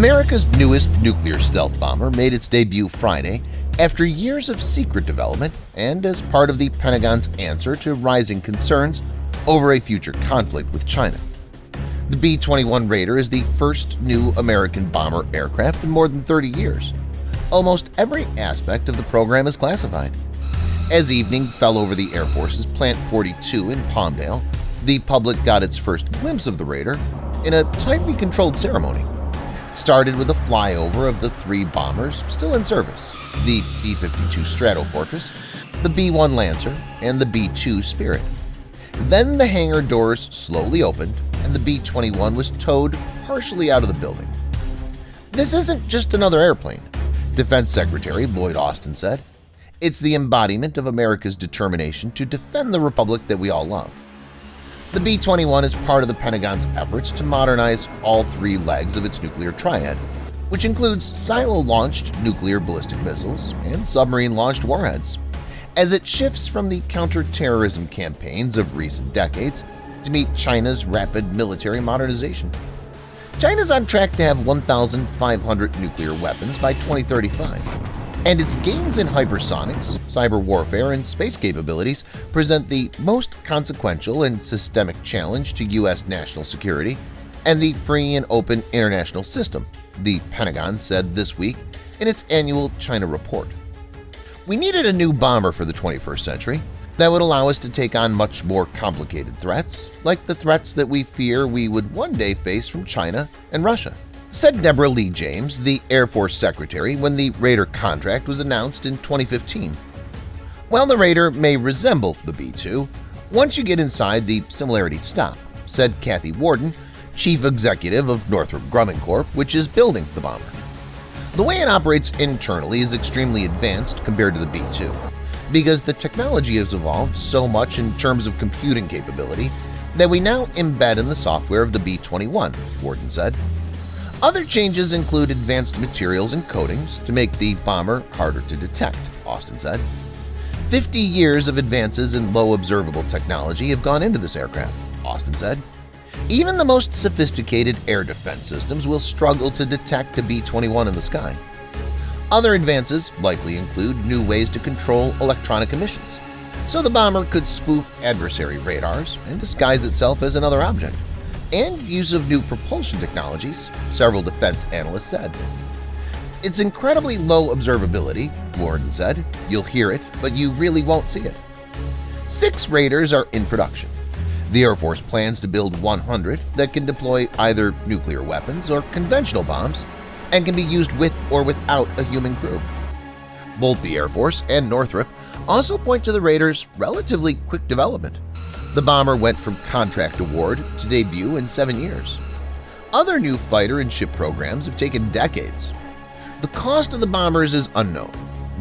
America's newest nuclear stealth bomber made its debut Friday after years of secret development and as part of the Pentagon's answer to rising concerns over a future conflict with China. The B-21 Raider is the first new American bomber aircraft in more than 30 years. Almost every aspect of the program is classified. As evening fell over the Air Force's Plant 42 in Palmdale, the public got its first glimpse of the Raider in a tightly controlled ceremony. It started with a flyover of the three bombers still in service, the B-52 Stratofortress, the B-1 Lancer, and the B-2 Spirit. Then the hangar doors slowly opened and the B-21 was towed partially out of the building. "This isn't just another airplane," Defense Secretary Lloyd Austin said. "It's the embodiment of America's determination to defend the republic that we all love." The B-21 is part of the Pentagon's efforts to modernize all three legs of its nuclear triad, which includes silo-launched nuclear ballistic missiles and submarine-launched warheads, as it shifts from the counter-terrorism campaigns of recent decades to meet China's rapid military modernization. China's on track to have 1,500 nuclear weapons by 2035, and its gains in hypersonics, cyber warfare, and space capabilities present the most consequential and systemic challenge to U.S. national security and the free and open international system, the Pentagon said this week in its annual China report. "We needed a new bomber for the 21st century that would allow us to take on much more complicated threats, like the threats that we fear we would one day face from China and Russia," said Deborah Lee James, the Air Force Secretary, when the Raider contract was announced in 2015. "While the Raider may resemble the B-2, once you get inside, the similarities stop," said Kathy Warden, Chief Executive of Northrop Grumman Corp., which is building the bomber. "The way it operates internally is extremely advanced compared to the B-2, because the technology has evolved so much in terms of computing capability that we now embed in the software of the B-21, Warden said. "Other changes include advanced materials and coatings to make the bomber harder to detect," Austin said. 50 years of advances in low observable technology have gone into this aircraft, Austin said. "Even the most sophisticated air defense systems will struggle to detect the B-21 in the sky. Other advances likely include new ways to control electronic emissions, so the bomber could spoof adversary radars and disguise itself as another object, and use of new propulsion technologies," several defense analysts said. "It's incredibly low observability," Warden said. "You'll hear it, but you really won't see it." 6 Raiders are in production. The Air Force plans to build 100 that can deploy either nuclear weapons or conventional bombs and can be used with or without a human crew. Both the Air Force and Northrop also point to the Raider's relatively quick development. The bomber went from contract award to debut in 7 years. Other new fighter and ship programs have taken decades. The cost of the bombers is unknown.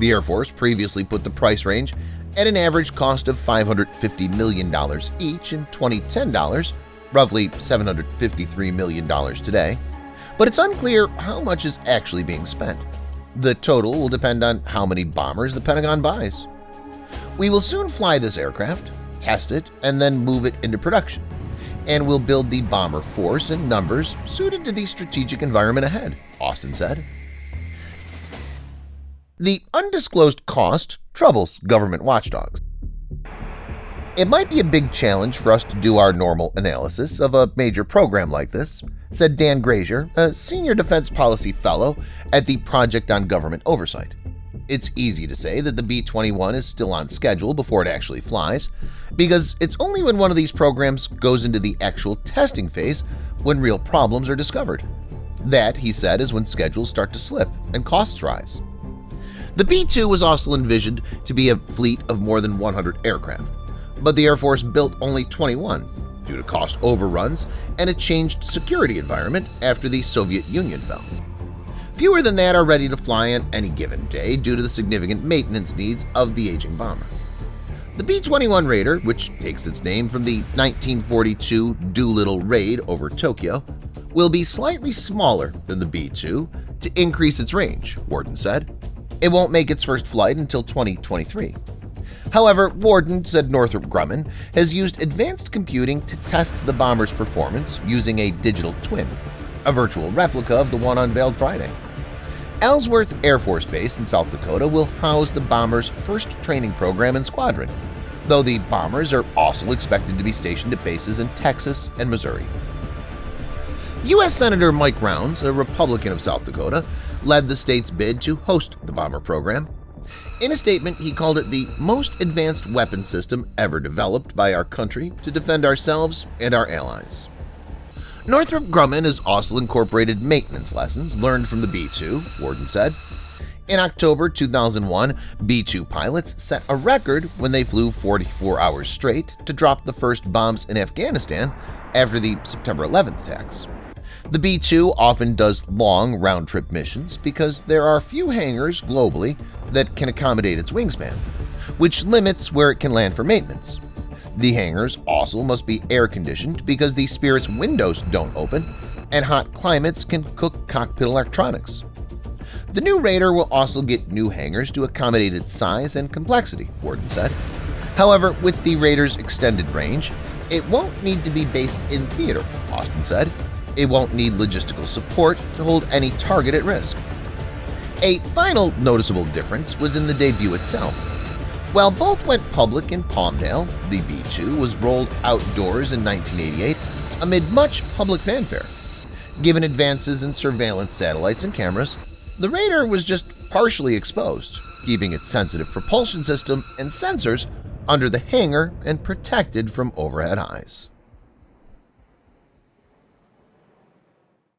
The Air Force previously put the price range at an average cost of $550 million each in 2010 dollars, roughly $753 million today, but it's unclear how much is actually being spent. The total will depend on how many bombers the Pentagon buys. "We will soon fly this aircraft, test it, and then move it into production, and we'll build the bomber force in numbers suited to the strategic environment ahead," Austin said. The undisclosed cost troubles government watchdogs. "It might be a big challenge for us to do our normal analysis of a major program like this," said Dan Grazier, a senior defense policy fellow at the Project on Government Oversight. "It's easy to say that the B-21 is still on schedule before it actually flies, because it's only when one of these programs goes into the actual testing phase when real problems are discovered. That," he said, "is when schedules start to slip and costs rise." The B-2 was also envisioned to be a fleet of more than 100 aircraft, but the Air Force built only 21 due to cost overruns and a changed security environment after the Soviet Union fell. Fewer than that are ready to fly on any given day due to the significant maintenance needs of the aging bomber. The B-21 Raider, which takes its name from the 1942 Doolittle raid over Tokyo, will be slightly smaller than the B-2 to increase its range, Warden said. It won't make its first flight until 2023. However, Warden said Northrop Grumman has used advanced computing to test the bomber's performance using a digital twin, a virtual replica of the one unveiled Friday. Ellsworth Air Force Base in South Dakota will house the bomber's first training program and squadron, though the bombers are also expected to be stationed at bases in Texas and Missouri. U.S. Senator Mike Rounds, a Republican of South Dakota, led the state's bid to host the bomber program. In a statement, he called it the most advanced weapon system ever developed by our country to defend ourselves and our allies. Northrop Grumman has also incorporated maintenance lessons learned from the B-2, Warden said. In October 2001, B-2 pilots set a record when they flew 44 hours straight to drop the first bombs in Afghanistan after the September 11th attacks. The B-2 often does long round-trip missions because there are few hangars globally that can accommodate its wingspan, which limits where it can land for maintenance. The hangars also must be air-conditioned because the Spirit's windows don't open, and hot climates can cook cockpit electronics. The new Raider will also get new hangars to accommodate its size and complexity, Warden said. However, with the Raider's extended range, it won't need to be based in theater, Austin said. It won't need logistical support to hold any target at risk. A final noticeable difference was in the debut itself. While both went public in Palmdale, the B-2 was rolled outdoors in 1988 amid much public fanfare. Given advances in surveillance satellites and cameras, the Raider was just partially exposed, keeping its sensitive propulsion system and sensors under the hangar and protected from overhead eyes.